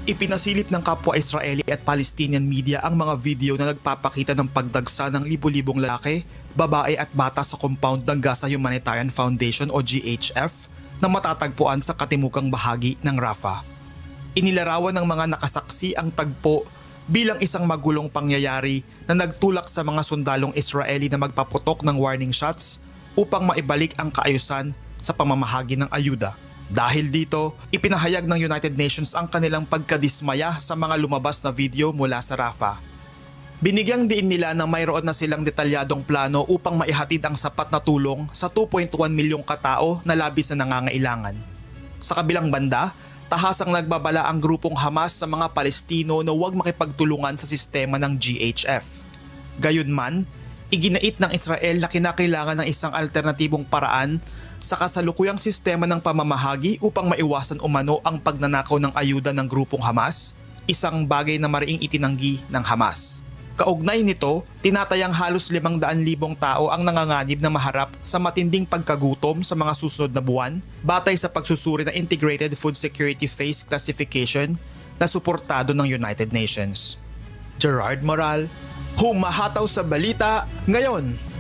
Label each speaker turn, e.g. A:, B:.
A: Ipinasilip ng kapwa Israeli at Palestinian media ang mga video na nagpapakita ng pagdagsa ng libu-libong lalaki, babae at bata sa compound ng Gaza Humanitarian Foundation o GHF na matatagpuan sa katimukang bahagi ng Rafah. Inilarawan ng mga nakasaksi ang tagpo bilang isang magulong pangyayari na nagtulak sa mga sundalong Israeli na magpaputok ng warning shots upang maibalik ang kaayusan sa pamamahagi ng ayuda. Dahil dito, ipinahayag ng United Nations ang kanilang pagkadismaya sa mga lumabas na video mula sa Rafah. Binigyang diin nila na mayroon na silang detalyadong plano upang maihatid ang sapat na tulong sa 2.1 milyong katao na labis na nangangailangan. Sa kabilang banda, tahasang nagbabala ang grupong Hamas sa mga Palestino na huwag makipagtulungan sa sistema ng GHF. Gayunman, iginait ng Israel na kinakailangan ng isang alternatibong paraan sa kasalukuyang sistema ng pamamahagi upang maiwasan umano ang pagnanakaw ng ayuda ng grupong Hamas, isang bagay na mariing itinanggi ng Hamas. Kaugnay nito, tinatayang halos 500,000 tao ang nanganganib na maharap sa matinding pagkagutom sa mga susunod na buwan batay sa pagsusuri ng Integrated Food Security Phase Classification na suportado ng United Nations. Gerard Moral, humahataw sa balita ngayon.